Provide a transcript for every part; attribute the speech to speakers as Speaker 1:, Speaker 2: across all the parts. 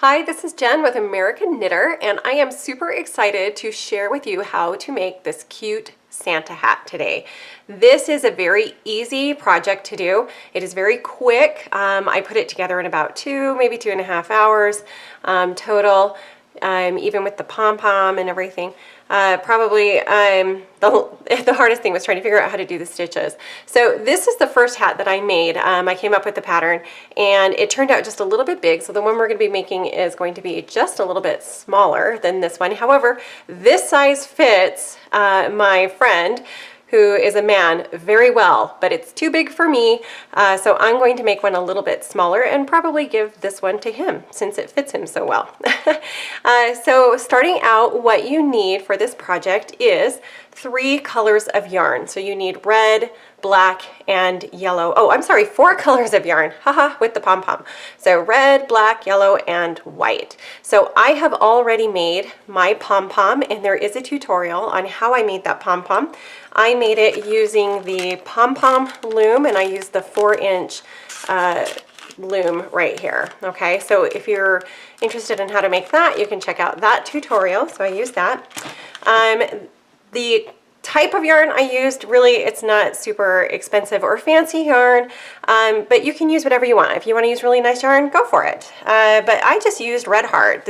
Speaker 1: Hi, this is Jen with American Knitter, and I am super excited to share with you how to make this cute Santa hat today. This is a very easy project to do. It is very quick. I put it together in about maybe 2.5 hours total, even with the pom-pom and everything. Probably the hardest thing was trying to figure out how to do the stitches. So this is the first hat that I made. I came up with the pattern and it turned out just a little bit big. So the one we're going to be making is going to be just a little bit smaller than this one. However, this size fits my friend, who is a man, very well, but it's too big for me, so I'm going to make one a little bit smaller and probably give this one to him since it fits him so well. So starting out, what you need for this project is 3 colors of yarn. So you need red, black, and yellow. Oh, I'm sorry, 4 colors of yarn, haha, with the pom-pom. So red, black, yellow, and white. So I have already made my pom-pom, and there is a tutorial on how I made that pom-pom. I made it using the pom-pom loom, and I used the 4-inch loom right here. Okay, so if you're interested in how to make that, you can check out that tutorial. So I used that. The type of yarn I used, really, it's not super expensive or fancy yarn, but you can use whatever you want. If you want to use really nice yarn, go for it. But I just used Red Heart.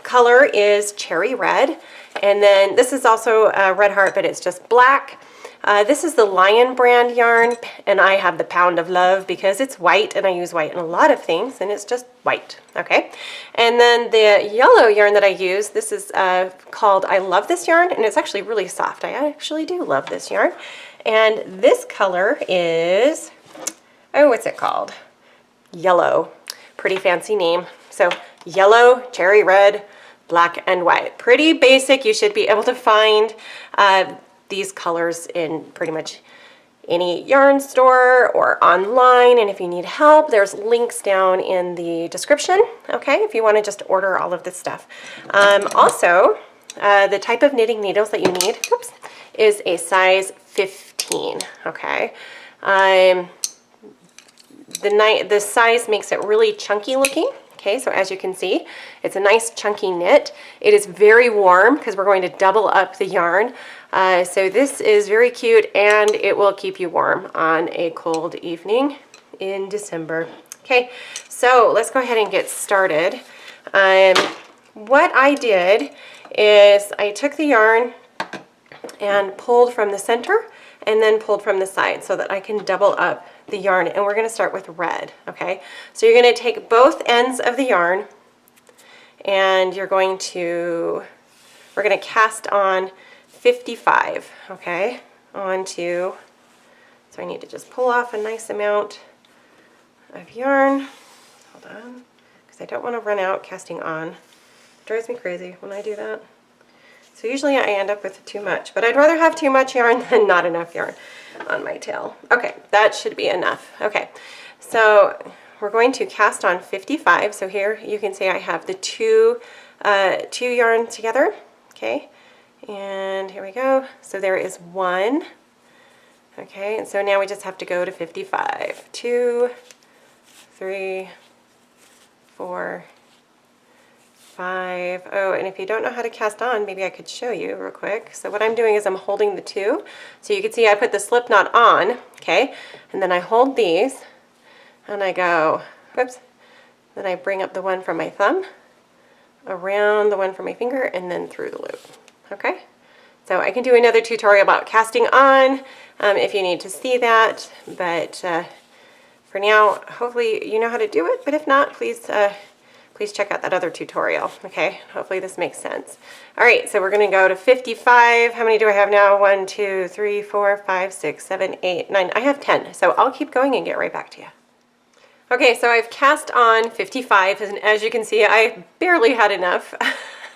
Speaker 1: Color is cherry red, and then this is also Red Heart, but it's just black. This is the Lion brand yarn, and I have the Pound of Love because it's white, and I use white in a lot of things, and it's just white, okay? And then the yellow yarn that I use, this is called I Love This Yarn, and it's actually really soft. I actually do love this yarn. And this color is, oh, what's it called? Yellow. Pretty fancy name. So yellow, cherry red, black, and white. Pretty basic. You should be able to find these colors in pretty much any yarn store or online, and if you need help, there's links down in the description, okay, if you want to just order all of this stuff. Also, the type of knitting needles that you need, is a size 15, okay. The size makes it really chunky looking. Okay, so as you can see, it's a nice chunky knit. It is very warm because we're going to double up the yarn. So this is very cute, and it will keep you warm on a cold evening in December. Okay, so let's go ahead and get started. What I did is I took the yarn and pulled from the center and then pulled from the side so that I can double up the yarn, and we're going to start with red, okay? So you're going to take both ends of the yarn, and we're going to cast on 55, okay, so I need to just pull off a nice amount of yarn. Hold on, because I don't want to run out casting on. It drives me crazy when I do that. So usually I end up with too much, but I'd rather have too much yarn than not enough yarn on my tail. Okay, that should be enough. Okay, so we're going to cast on 55. So here you can see I have the two yarn together. Okay, and here we go. So there is 1. Okay, and so now we just have to go to 55. 2, 3, 4, 5. Oh, and if you don't know how to cast on, maybe I could show you real quick. So what I'm doing is I'm holding the 2. So you can see I put the slip knot on, okay? And then I hold these and I go, whoops. Then I bring up the one from my thumb, around the one from my finger, and then through the loop, okay? So I can do another tutorial about casting on if you need to see that, but for now, hopefully you know how to do it, but if not, please check out that other tutorial, okay? Hopefully this makes sense. All right, so we're gonna go to 55. How many do I have now? 1, 2, 3, 4, 5, 6, 7, 8, 9. I have 10, so I'll keep going and get right back to you. Okay, so I've cast on 55, and as you can see, I barely had enough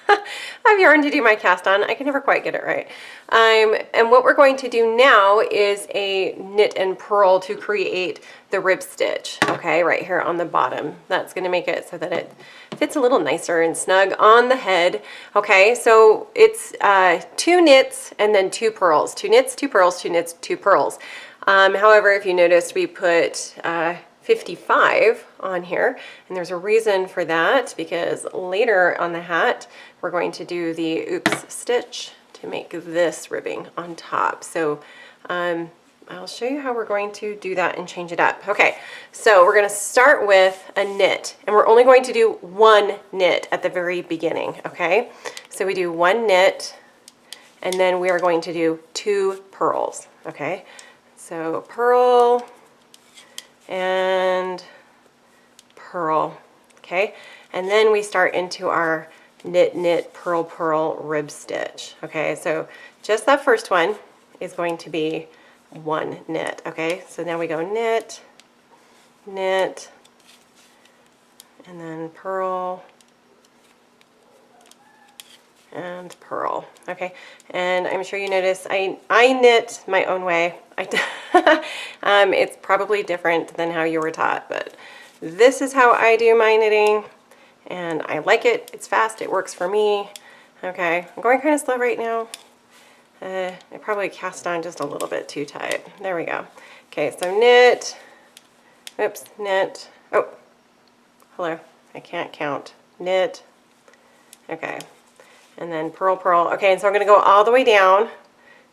Speaker 1: of yarn to do my cast on. I can never quite get it right. And what we're going to do now is a knit and purl to create the rib stitch, okay, right here on the bottom. That's going to make it so that it fits a little nicer and snug on the head. Okay, so it's 2 knits and then 2 purls. 2 knits, 2 purls, 2 knits, 2 purls. However, if you noticed, we put 55 on here, and there's a reason for that, because later on the hat we're going to do the oops stitch to make this ribbing on top. So I'll show you how we're going to do that and change it up. Okay, so we're going to start with a knit, and we're only going to do one knit at the very beginning, okay? So we do one knit, and then we are going to do 2 purls, okay? So purl and purl, okay? And then we start into our knit, knit, purl, purl, rib stitch, okay? So just that first one is going to be one knit, okay? So now we go knit, knit, and then purl, and purl, okay? And I'm sure you notice I knit my own way. It's probably different than how you were taught, but this is how I do my knitting, and I like it. It's fast, it works for me. Okay, I'm going kind of slow right now. I probably cast on just a little bit too tight. There we go. Okay, so knit, oops, knit, oh, hello, I can't count, knit, okay, and then purl, purl. Okay, and so I'm going to go all the way down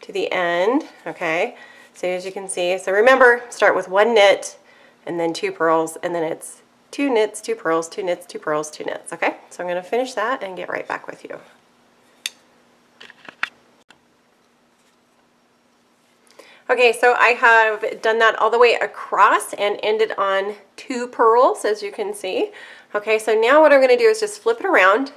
Speaker 1: to the end, okay, so as you can see, so remember, start with one knit, and then 2 purls, and then it's 2 knits, 2 purls, 2 knits, 2 purls, 2 knits, okay? So I'm going to finish that and get right back with you. Okay, so I have done that all the way across and ended on 2 purls, as you can see. Okay, so now what I'm going to do is just flip it around,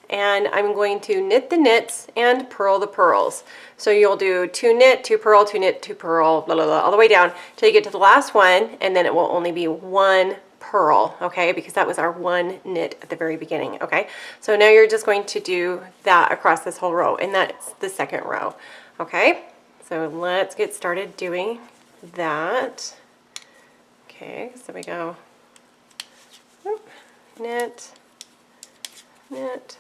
Speaker 1: and I'm going to knit the knits and purl the purls. So you'll do 2 knit, 2 purl, 2 knit, 2 purl, blah, blah, blah, all the way down till you get to the last one, and then it will only be 1 purl, okay, because that was our 1 knit at the very beginning, okay? So now you're just going to do that across this whole row, and that's the second row, okay? So let's get started doing that. Okay, so we go knit, knit,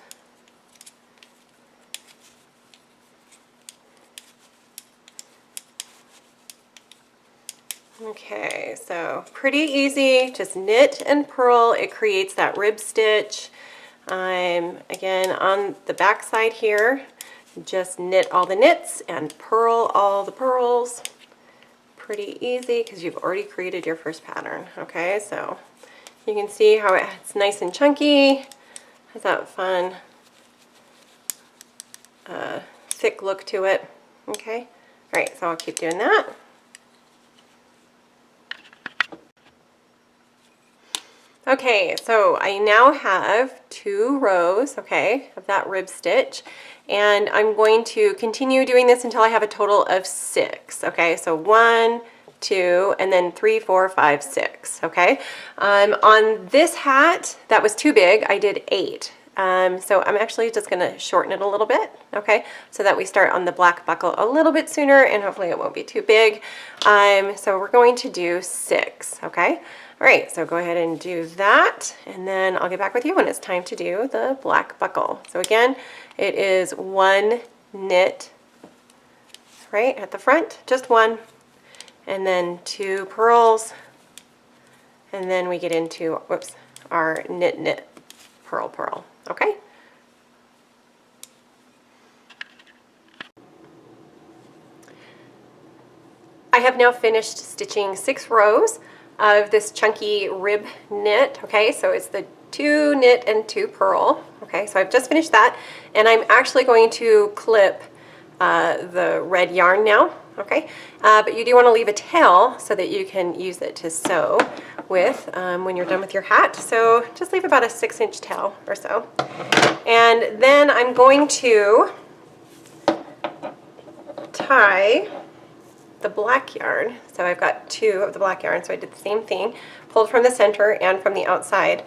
Speaker 1: okay, so pretty easy, just knit and purl. It creates that rib stitch. Again, on the back side here, just knit all the knits and purl all the purls. Pretty easy because you've already created your first pattern. Okay, so you can see how it's nice and chunky. Has that fun thick look to it. Okay, all right, so I'll keep doing that. Okay, so I now have 2 rows, okay, of that rib stitch, and I'm going to continue doing this until I have a total of 6, okay, so 1, 2, and then 3, 4, 5, 6, okay. On this hat, that was too big, I did 8. So I'm actually just going to shorten it a little bit, okay, so that we start on the black buckle a little bit sooner, and hopefully it won't be too big. So we're going to do 6, okay. All right, so go ahead and do that, and then I'll get back with you when it's time to do the black buckle. So again, it is 1 knit, right, at the front, just 1, and then 2 purls, and then we get into, whoops, our knit, knit, purl, purl, okay? I have now finished stitching 6 rows of this chunky rib knit, okay, so it's the 2 knit and 2 purl, okay, so I've just finished that, and I'm actually going to clip the red yarn now, okay, but you do want to leave a tail so that you can use it to sew with when you're done with your hat, so just leave about a 6-inch tail or so, and then I'm going to tie the black yarn. So I've got 2 of the black yarn, so I did the same thing, pulled from the center and from the outside,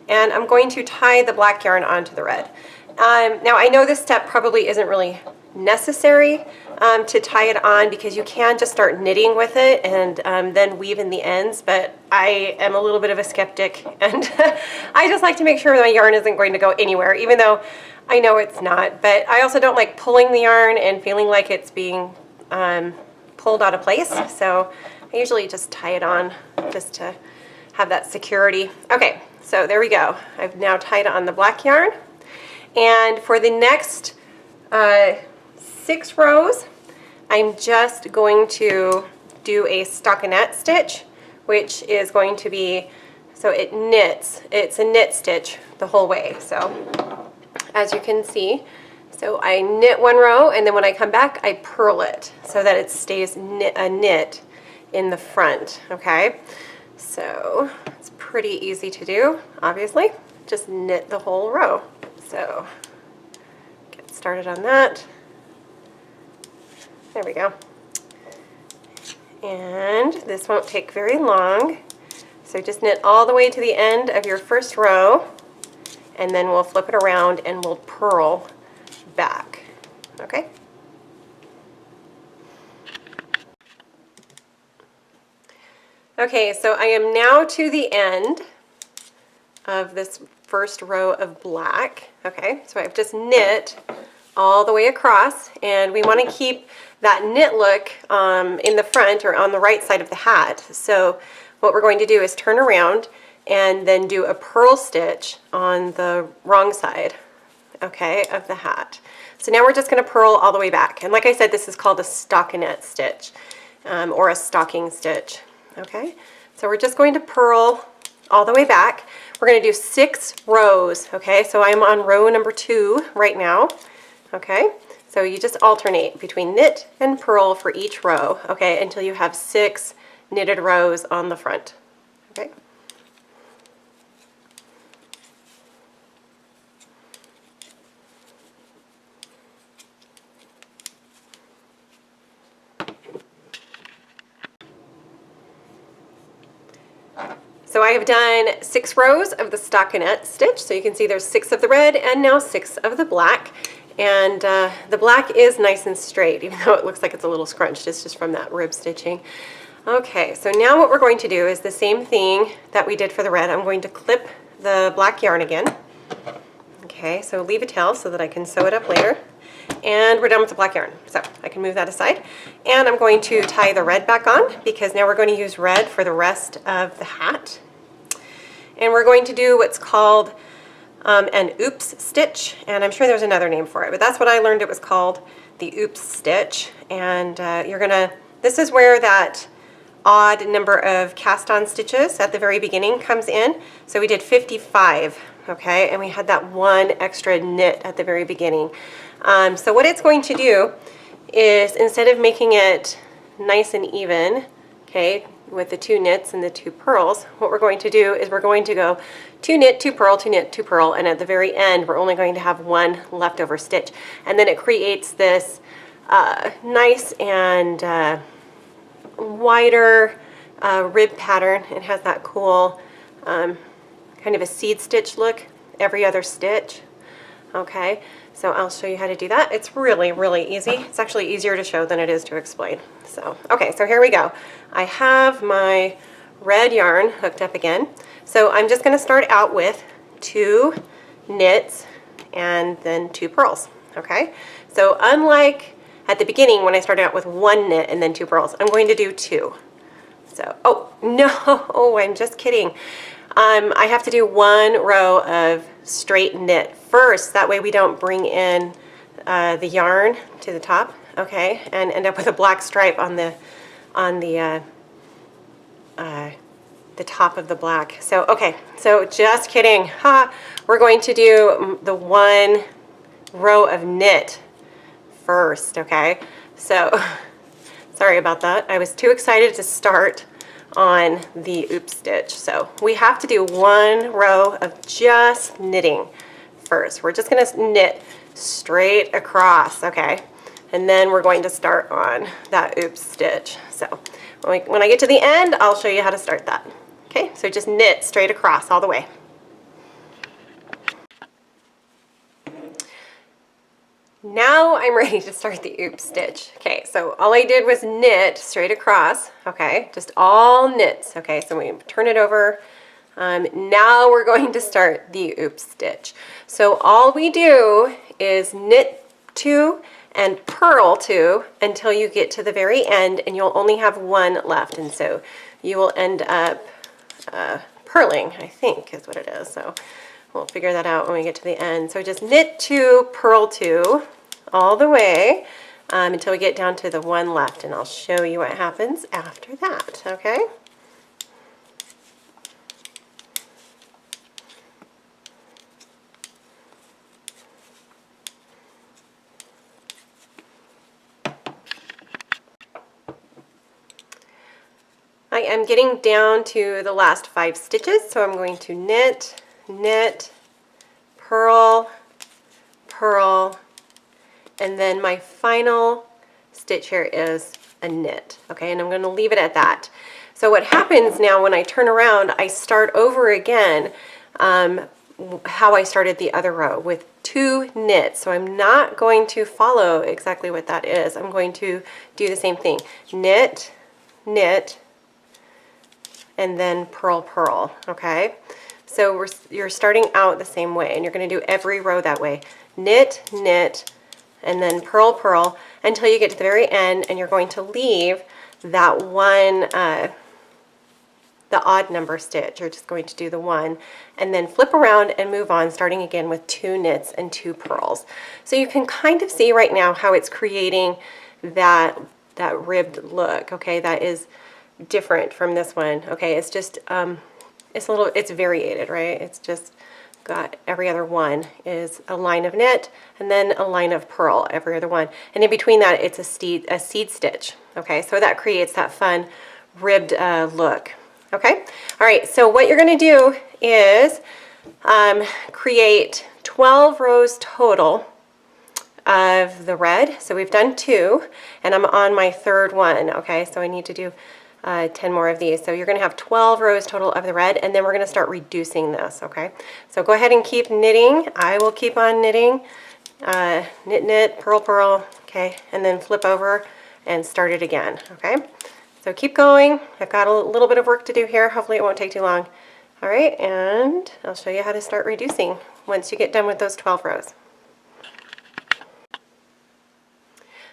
Speaker 1: and I'm going to tie the black yarn onto the red. Now I know this step probably isn't really necessary to tie it on because you can just start knitting with it and then weave in the ends, but I am a little bit of a skeptic and I just like to make sure my yarn isn't going to go anywhere, even though I know it's not, but I also don't like pulling the yarn and feeling like it's being pulled out of place, so I usually just tie it on just to have that security. Okay, so there we go. I've now tied on the black yarn. And for the next 6 rows, I'm just going to do a stockinette stitch, which is going to be, so it knits, it's a knit stitch the whole way. So as you can see, so I knit 1 row, and then when I come back, I purl it so that it stays a knit in the front, okay? So it's pretty easy to do, obviously. Just knit the whole row. So get started on that. There we go. And this won't take very long. So just knit all the way to the end of your first row, and then we'll flip it around and we'll purl back, okay? Okay, so I am now to the end of this first row of black, okay? So I've just knit all the way across, and we want to keep that knit look in the front or on the right side of the hat. So what we're going to do is turn around and then do a purl stitch on the wrong side, okay, of the hat. So now we're just going to purl all the way back. And like I said, this is called a stockinette stitch or a stocking stitch, okay? So we're just going to purl all the way back. We're going to do 6 rows, okay? So I'm on row number 2 right now, okay? So you just alternate between knit and purl for each row, okay, until you have 6 knitted rows on the front, okay? So I have done 6 rows of the stockinette stitch. So you can see there's 6 of the red and now 6 of the black. And the black is nice and straight, even though it looks like it's a little scrunched. It's just from that rib stitching. Okay, so now what we're going to do is the same thing that we did for the red. I'm going to clip the black yarn again. Okay, so leave a tail so that I can sew it up later. And we're done with the black yarn, so I can move that aside. And I'm going to tie the red back on, because now we're going to use red for the rest of the hat. And we're going to do what's called an oops stitch, and I'm sure there's another name for it, but that's what I learned it was called, the oops stitch. And this is where that odd number of cast on stitches at the very beginning comes in. So we did 55, okay, and we had that 1 extra knit at the very beginning. So what it's going to do is, instead of making it nice and even, okay, with the 2 knits and the 2 purls, what we're going to do is we're going to go 2 knit, 2 purl, 2 knit, 2 purl, and at the very end we're only going to have 1 leftover stitch. And then it creates this nice and wider rib pattern. It has that cool kind of a seed stitch look every other stitch. Okay, so I'll show you how to do that. It's really, really easy. It's actually easier to show than it is to explain. So, okay, so here we go. I have my red yarn hooked up again. So I'm just going to start out with 2 knits and then 2 purls, okay? So unlike at the beginning when I started out with 1 knit and then 2 purls, I'm going to do 2. So, oh, no, I'm just kidding. I have to do 1 row of straight knit first. That way we don't bring in the yarn to the top, okay, and end up with a black stripe on the top of the black. So, okay, so just kidding. Ha! We're going to do the 1 row of knit first, okay? So, sorry about that. I was too excited to start on the oops stitch. So we have to do 1 row of just knitting first. We're just going to knit straight across, okay? And then we're going to start on that oops stitch. So when I get to the end, I'll show you how to start that. Okay, so just knit straight across all the way. Now I'm ready to start the oops stitch. Okay, so all I did was knit straight across, okay, just all knits. Okay, so we turn it over. Now we're going to start the oops stitch. So all we do is knit 2 and purl 2 until you get to the very end, and you'll only have 1 left. And so you will end up purling, I think is what it is. So we'll figure that out when we get to the end. So just knit 2, purl 2 all the way until we get down to the one left, and I'll show you what happens after that, okay? I am getting down to the last 5 stitches, so I'm going to knit, knit, purl, purl, and then my final stitch here is a knit, okay, and I'm going to leave it at that. So what happens now when I turn around, I start over again how I started the other row with 2 knits. So I'm not going to follow exactly what that is. I'm going to do the same thing. Knit, knit, and then purl, purl, okay? So you're starting out the same way, and you're going to do every row that way. Knit, knit, and then purl, purl until you get to the very end, and you're going to leave that one, the odd number stitch. You're just going to do the 1, and then flip around and move on, starting again with 2 knits and 2 purls. So you can kind of see right now how it's creating that ribbed look, okay? That is different from this one, okay? It's just, it's variated, right? It's just got every other one is a line of knit and then a line of purl, every other one. And in between that, it's a seed stitch, okay? So that creates that fun ribbed look, okay? All right, so what you're gonna do is create 12 rows total of the red. So we've done 2, and I'm on my 3rd one, okay? So I need to do 10 more of these. So you're going to have 12 rows total of the red, and then we're going to start reducing this, okay? So go ahead and keep knitting. I will keep on knitting. Knit, knit, purl, purl, okay? And then flip over and start it again, okay? So keep going. I've got a little bit of work to do here. Hopefully it won't take too long. All right, and I'll show you how to start reducing once you get done with those 12 rows.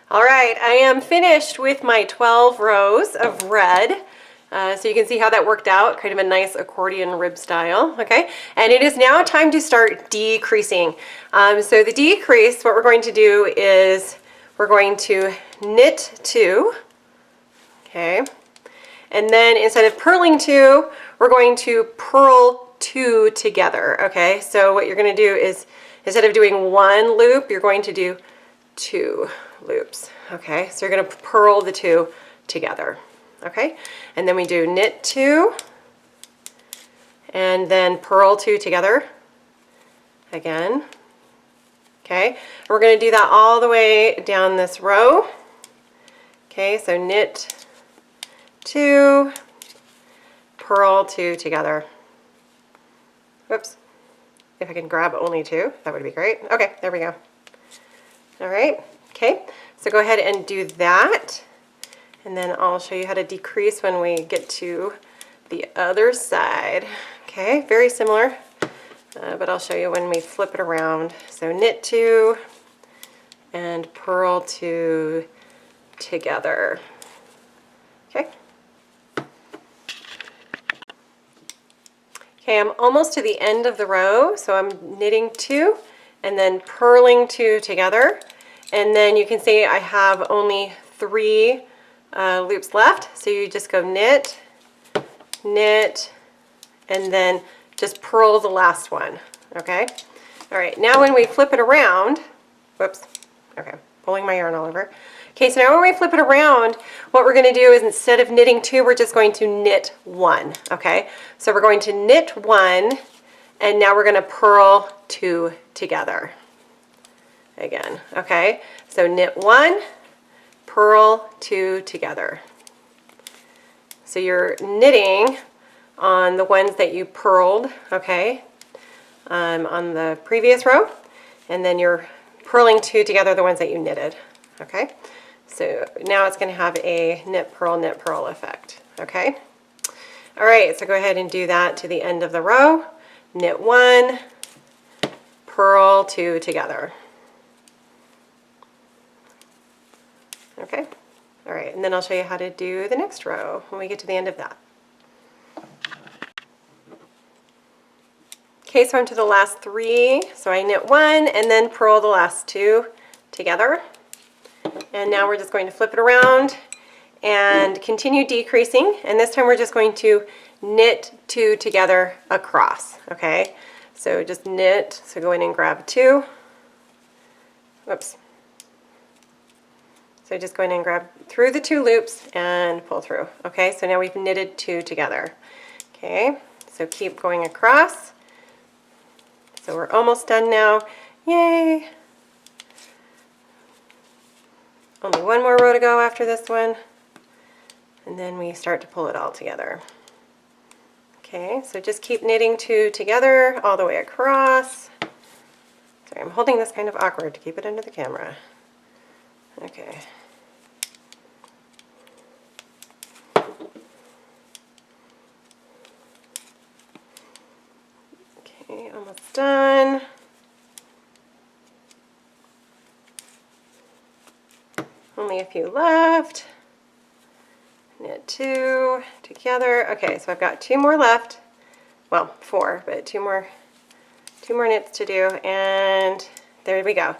Speaker 1: All right, I am finished with my 12 rows of red. So you can see how that worked out, kind of a nice accordion rib style, okay? And it is now time to start decreasing. So the decrease, what we're going to do is we're going to knit 2, okay? And then instead of purling 2, we're going to purl 2 together, okay? So what you're gonna do is instead of doing 1 loop, you're going to do 2 loops, okay? So you're going to purl the 2 together, okay? And then we do knit 2 and then purl 2 together again, okay? And we're going to do that all the way down this row, okay? So knit 2, purl 2 together. Whoops. If I can grab only 2, that would be great. Okay, there we go. All right, okay, so go ahead and do that, and then I'll show you how to decrease when we get to the other side. Okay, very similar, but I'll show you when we flip it around. So knit 2 and purl 2 together, okay? Okay, I'm almost to the end of the row, so I'm knitting 2 and then purling 2 together. And then you can see I have only 3 loops left. So you just go knit, knit, and then just purl the last one, okay? All right, now when we flip it around, whoops, okay, pulling my yarn all over. Okay, so now when we flip it around, what we're gonna do is instead of knitting 2, we're just going to knit 1, okay? So we're going to knit 1, and now we're gonna purl 2 together again, okay? So knit 1, purl 2 together. So you're knitting on the ones that you purled, okay, on the previous row, and then you're purling 2 together, the ones that you knitted, okay? So now it's going to have a knit, purl effect, okay? All right, so go ahead and do that to the end of the row. Knit 1, purl 2 together. Okay, all right, and then I'll show you how to do the next row when we get to the end of that. Okay, so I'm to the last 3. So I knit 1 and then purl the last 2 together. And now we're just going to flip it around and continue decreasing. And this time we're just going to knit 2 together across, okay? So just knit, so go in and grab 2. Whoops. So just go in and grab through the 2 loops and pull through. Okay, so now we've knitted 2 together. Okay, so keep going across. So we're almost done now. Yay! Only 1 more row to go after this one. And then we start to pull it all together. Okay, so just keep knitting 2 together all the way across. Sorry, I'm holding this kind of awkward to keep it under the camera. Okay. Okay, almost done. Only a few left. Knit 2 together. Okay, so I've got 2 more left. Well, 4, but 2 more knits to do, and there we go.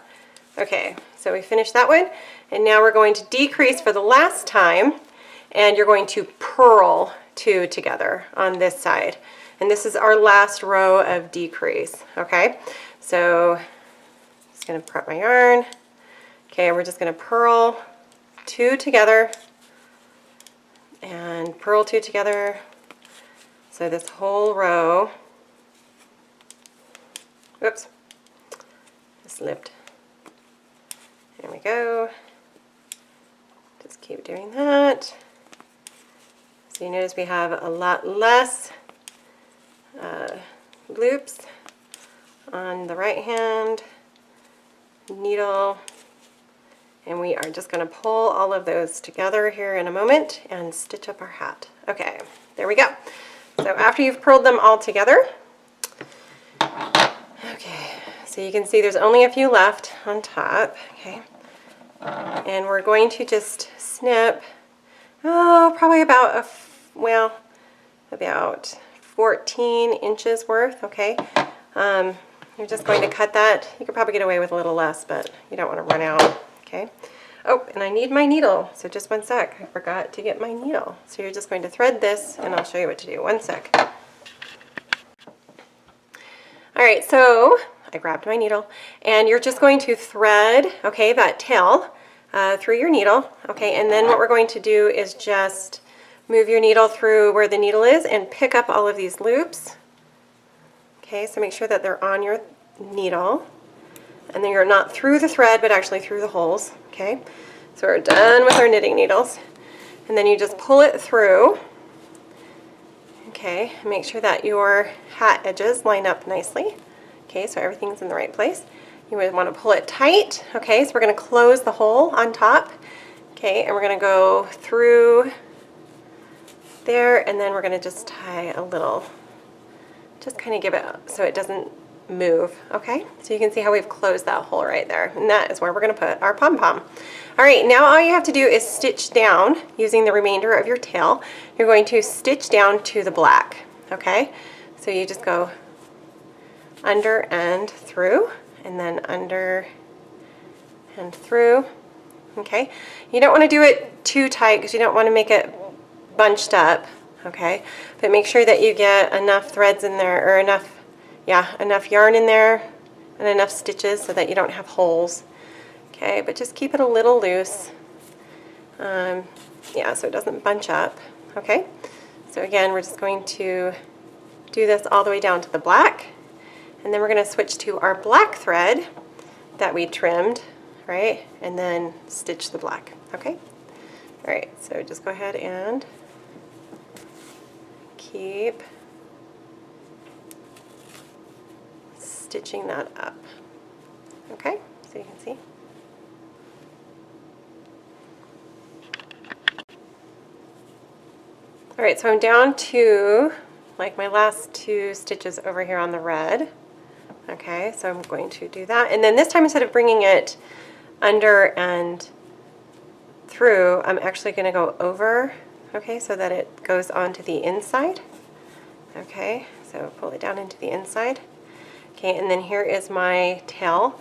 Speaker 1: Okay, so we finished that one, and now we're going to decrease for the last time, and you're going to purl 2 together on this side. And this is our last row of decrease, okay? So just gonna prep my yarn. Okay, we're just gonna purl 2 together and purl 2 together. So this whole row, whoops, slipped. There we go. Just keep doing that. So you notice we have a lot less loops on the right hand needle, and we are just going to pull all of those together here in a moment and stitch up our hat. Okay, there we go. So after you've purled them all together, okay, so you can see there's only a few left on top, okay, and we're going to just snip, probably about about 14 inches worth, okay. You're just going to cut that. You could probably get away with a little less, but you don't want to run out, okay. Oh, and I need my needle, so just 1 sec. I forgot to get my needle. So you're just going to thread this, and I'll show you what to do. 1 sec. All right, so I grabbed my needle, and you're just going to thread, okay, that tail through your needle, okay, and then what we're going to do is just move your needle through where the needle is and pick up all of these loops. Okay, so make sure that they're on your needle, and then you're not through the thread, but actually through the holes, okay? So we're done with our knitting needles. And then you just pull it through, okay? Make sure that your hat edges line up nicely, okay, so everything's in the right place. You would want to pull it tight, okay? So we're going to close the hole on top, okay, and we're going to go through there, and then we're going to just tie a little, just kind of give it so it doesn't move, okay? So you can see how we've closed that hole right there, and that is where we're going to put our pom-pom. All right, now all you have to do is stitch down using the remainder of your tail. You're going to stitch down to the black, okay? So you just go under and through, and then under and through, okay? You don't want to do it too tight because you don't want to make it bunched up, okay? But make sure that you get enough threads in there, or enough yarn in there and enough stitches so that you don't have holes, okay? But just keep it a little loose, yeah, so it doesn't bunch up, okay? So again, we're just going to do this all the way down to the black, and then we're going to switch to our black thread that we trimmed, right? And then stitch the black, okay? All right, so just go ahead and keep stitching that up, okay? So you can see. All right, so I'm down to like my last 2 stitches over here on the red. Okay, so I'm going to do that. And then this time, instead of bringing it under and through, I'm actually going to go over, okay, so that it goes onto the inside. Okay, so pull it down into the inside. Okay, and then here is my tail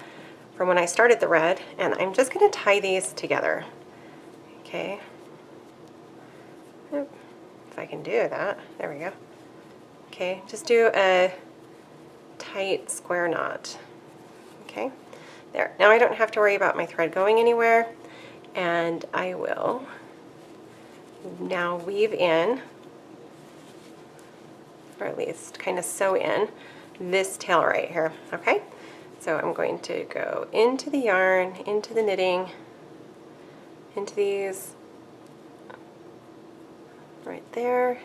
Speaker 1: from when I started the red, and I'm just going to tie these together. Okay. If I can do that. There we go. Okay, just do a tight square knot. Okay, there. Now I don't have to worry about my thread going anywhere, and I will now weave in, or at least kind of sew in, this tail right here. Okay, so I'm going to go into the yarn, into the knitting, into these right there.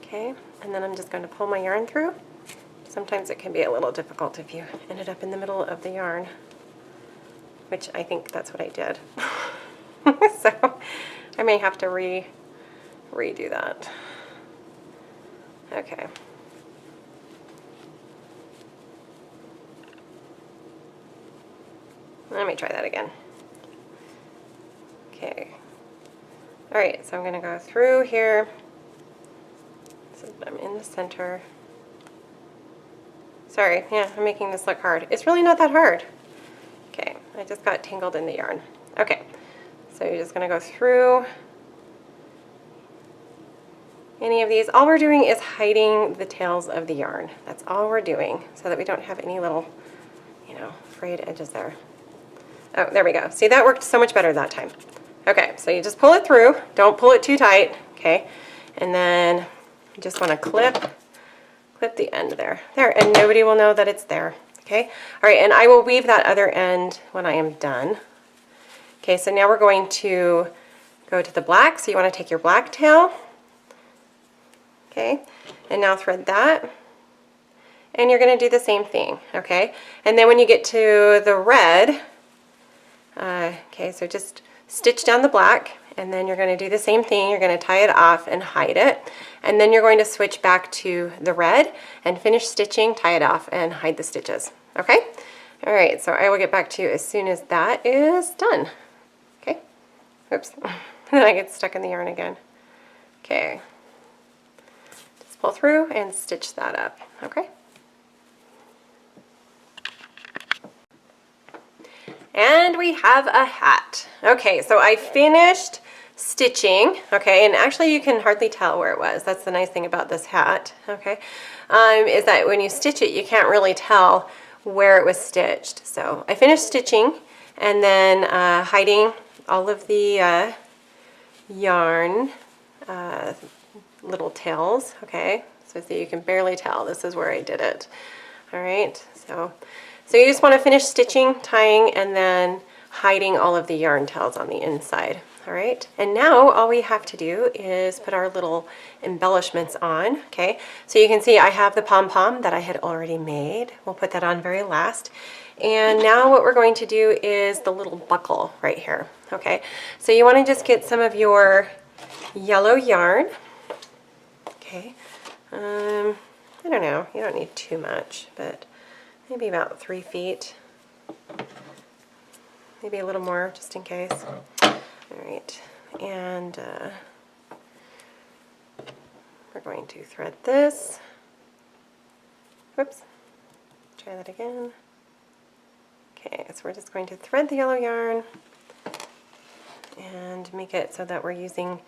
Speaker 1: Okay, and then I'm just going to pull my yarn through. Sometimes it can be a little difficult if you ended up in the middle of the yarn, which I think that's what I did. So I may have to redo that. Okay. Let me try that again. Okay. All right, so I'm going to go through here. So I'm in the center. Sorry, yeah, I'm making this look hard. It's really not that hard. Okay, I just got tangled in the yarn. Okay, so you're just going to go through any of these. All we're doing is hiding the tails of the yarn. That's all we're doing, so that we don't have any little, frayed edges there. Oh, there we go. See, that worked so much better that time. Okay, so you just pull it through. Don't pull it too tight, okay? And then you just want to clip the end there, and nobody will know that it's there, okay? All right, and I will weave that other end when I am done. Okay, so now we're going to go to the black, so you want to take your black tail, okay, and now thread that, and you're going to do the same thing, okay? And then when you get to the red, okay, so just stitch down the black, and then you're going to do the same thing. You're going to tie it off and hide it, and then you're going to switch back to the red and finish stitching, tie it off, and hide the stitches. Okay? All right, so I will get back to you as soon as that is done. Okay? Oops. Then I get stuck in the yarn again. Okay. Just pull through and stitch that up. Okay? And we have a hat. Okay, so I finished stitching, okay, and actually you can hardly tell where it was. That's the nice thing about this hat, okay, is that when you stitch it, you can't really tell where it was stitched. So I finished stitching and then hiding all of the yarn little tails, okay, so you can barely tell. This is where I did it. All right, so you just want to finish stitching, tying, and then hiding all of the yarn tails on the inside. All right, and now all we have to do is put our little embellishments on, okay? So you can see I have the pom-pom that I had already made. We'll put that on very last. And now what we're going to do is the little buckle right here, okay? So you want to just get some of your yellow yarn, okay? I don't know, you don't need too much, but maybe about 3 feet. Maybe a little more, just in case. All right, and we're going to thread this. Whoops, try that again. Okay, so we're just going to thread the yellow yarn and make it so that we're using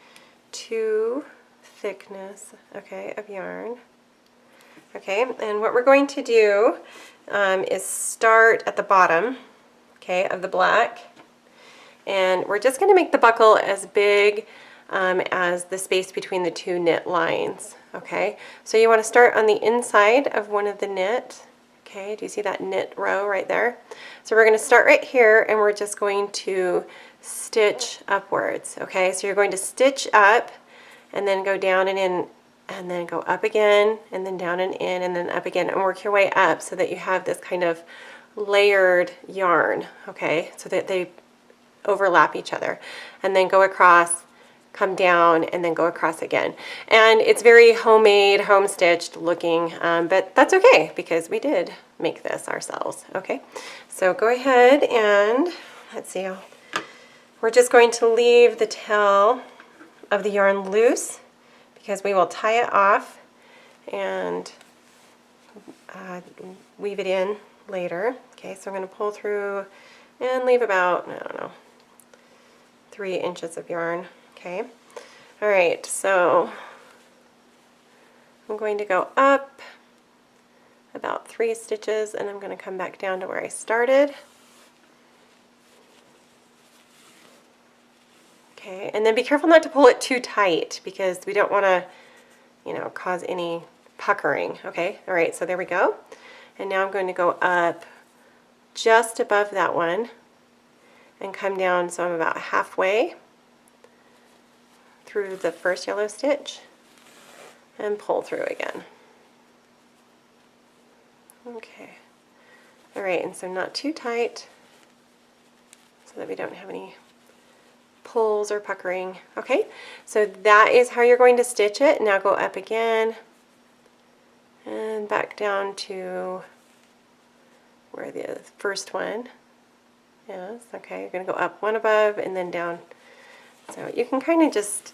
Speaker 1: 2 thickness, okay, of yarn. Okay, and what we're going to do is start at the bottom, okay, of the black, and we're just going to make the buckle as big as the space between the 2 knit lines, okay? So you want to start on the inside of one of the knit, okay? Do you see that knit row right there? So we're going to start right here, and we're just going to stitch upwards, okay? So you're going to stitch up and then go down and in, and then go up again, and then down and in, and then up again, and work your way up so that you have this kind of layered yarn, okay, so that they overlap each other, and then go across, come down, and then go across again. And it's very homemade, home-stitched looking, but that's okay because we did make this ourselves, okay? So go ahead and, let's see, we're just going to leave the tail of the yarn loose because we will tie it off and weave it in later. Okay, so I'm going to pull through and leave about, I don't know, 3 inches of yarn. Okay, all right, so I'm going to go up about 3 stitches and I'm going to come back down to where I started. Okay, and then be careful not to pull it too tight because we don't want to, you know, cause any puckering. Okay, all right, so there we go. And now I'm going to go up just above that one and come down, so I'm about halfway through the first yellow stitch and pull through again. Okay, all right, and so not too tight so that we don't have any pulls or puckering. Okay, so that is how you're going to stitch it. Now go up again and back down to where the first one is. Okay, you're going to go up one above and then down. So you can kind of just,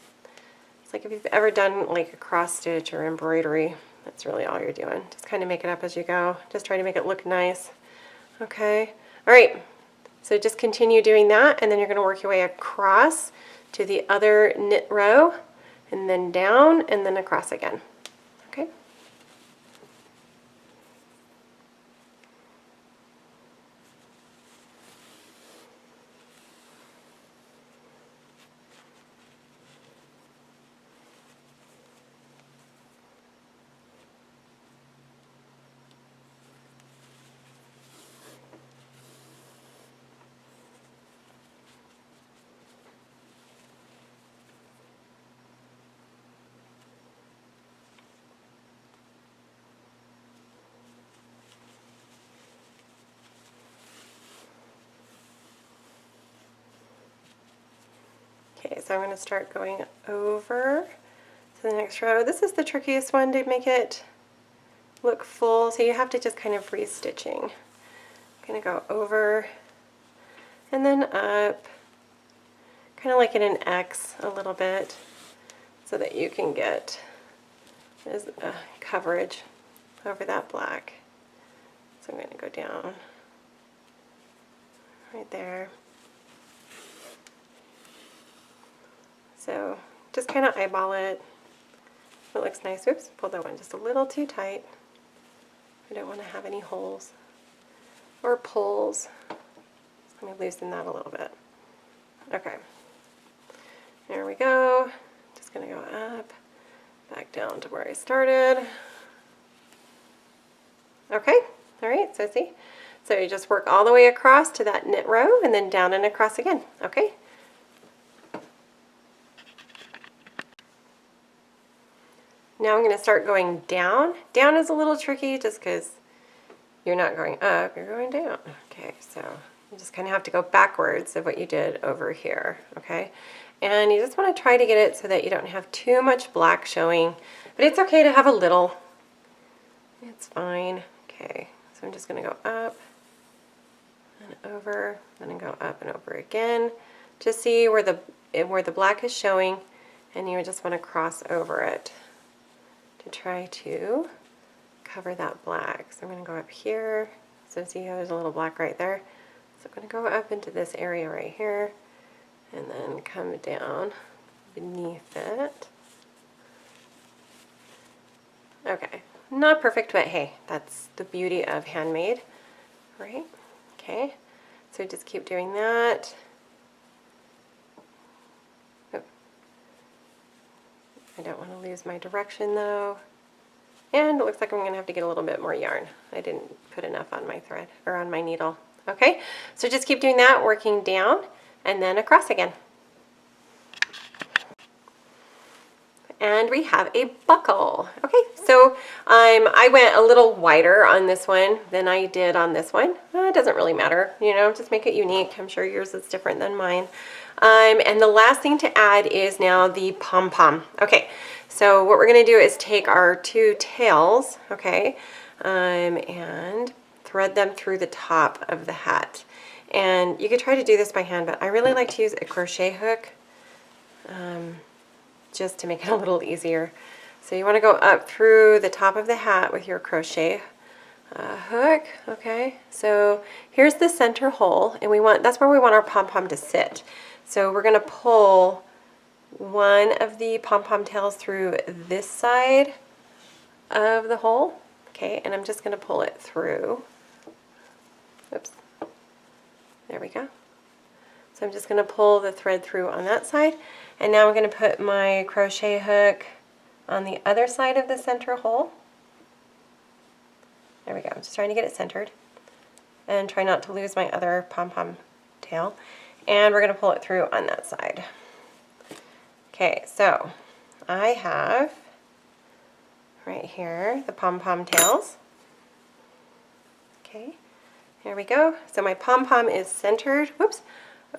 Speaker 1: it's like if you've ever done like a cross stitch or embroidery, that's really all you're doing. Just kind of make it up as you go. Just try to make it look nice. Okay, all right. So just continue doing that, and then you're going to work your way across to the other knit row, and then down, and then across again. Okay? Okay, so I'm going to start going over to the next row. This is the trickiest one to make it look full, so you have to just kind of re-stitching. I'm going to go over and then up, kind of like in an X a little bit, so that you can get coverage over that black. So I'm going to go down right there. So just kind of eyeball it. It looks nice. Oops, pulled that one just a little too tight. I don't want to have any holes or pulls. Let me loosen that a little bit. Okay, there we go. Just going to go up, back down to where I started. Okay, all right, so see? So you just work all the way across to that knit row and then down and across again, okay? Now I'm going to start going down. Down is a little tricky just because you're not going up, you're going down. Okay, so you just kind of have to go backwards of what you did over here, okay? And you just want to try to get it so that you don't have too much black showing, but it's okay to have a little. It's fine. Okay, so I'm just going to go up and over, then go up and over again to see where the black is showing, and you just want to cross over it to try to cover that black. So I'm going to go up here. So see how there's a little black right there? So I'm going to go up into this area right here and then come down beneath it. Okay, not perfect, but hey, that's the beauty of handmade, right? Okay, so just keep doing that. Oh. I don't want to lose my direction though. And it looks like I'm going to have to get a little bit more yarn. I didn't put enough on my thread, or on my needle. Okay, so just keep doing that, working down and then across again. And we have a buckle. Okay, so I went a little wider on this one than I did on this one. It doesn't really matter, you know, just make it unique. I'm sure yours is different than mine. And the last thing to add is now the pom-pom. Okay, so what we're going to do is take our 2 tails, okay, and thread them through the top of the hat. And you could try to do this by hand, but I really like to use a crochet hook just to make it a little easier. So you want to go up through the top of the hat with your crochet hook. Okay, so here's the center hole, and that's where we want our pom-pom to sit. So we're going to pull one of the pom-pom tails through this side of the hole. Okay, and I'm just going to pull it through. Oops. There we go. So I'm just going to pull the thread through on that side, and now I'm going to put my crochet hook on the other side of the center hole. There we go. I'm just trying to get it centered and try not to lose my other pom-pom tail. And we're going to pull it through on that side. Okay, so I have right here the pom-pom tails. Okay, here we go. So my pom-pom is centered, whoops,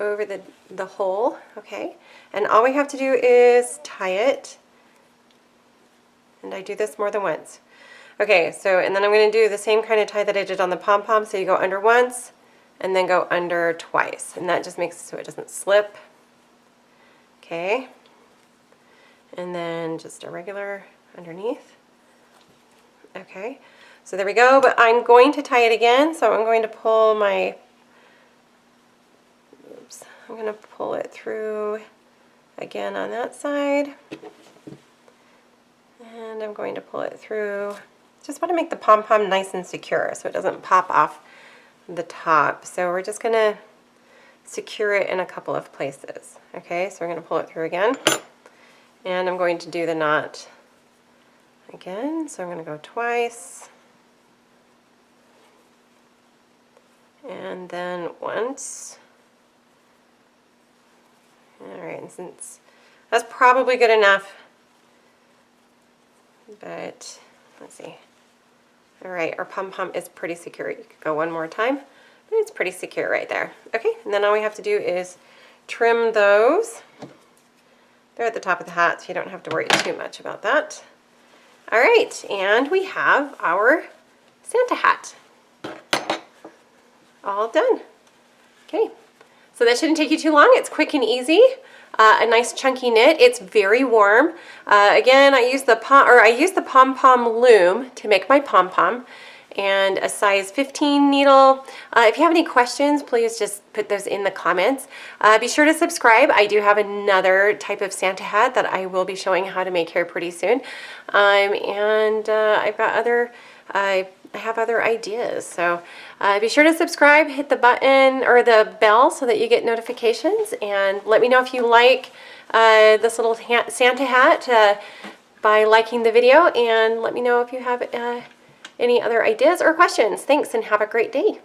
Speaker 1: over the hole, okay? And all we have to do is tie it. And I do this more than once. Okay, so, and then I'm going to do the same kind of tie that I did on the pom-pom. So you go under once and then go under twice. And that just makes it so it doesn't slip. Okay. And then just a regular underneath. Okay, so there we go. But I'm going to tie it again. So I'm going to pull my, oops, I'm going to pull it through again on that side. And I'm going to pull it through. Just want to make the pom-pom nice and secure so it doesn't pop off the top. So we're just going to secure it in a couple of places. Okay, so we're going to pull it through again. And I'm going to do the knot again. So I'm going to go twice. And then once. All right, and since that's probably good enough, but let's see. All right, our pom-pom is pretty secure. You could go one more time, but it's pretty secure right there. Okay, and then all we have to do is trim those. They're at the top of the hat, so you don't have to worry too much about that. All right, and we have our Santa hat all done. Okay, so that shouldn't take you too long. It's quick and easy. A nice chunky knit. It's very warm. Again, I use the pom-pom loom to make my pom-pom, and a size 15 needle. If you have any questions, please just put those in the comments. Be sure to subscribe. I do have another type of Santa hat that I will be showing how to make here pretty soon, and I've got other. I have other ideas, so be sure to subscribe, hit the button or the bell so that you get notifications, and let me know if you like this little Santa hat by liking the video, and let me know if you have any other ideas or questions. Thanks, and have a great day.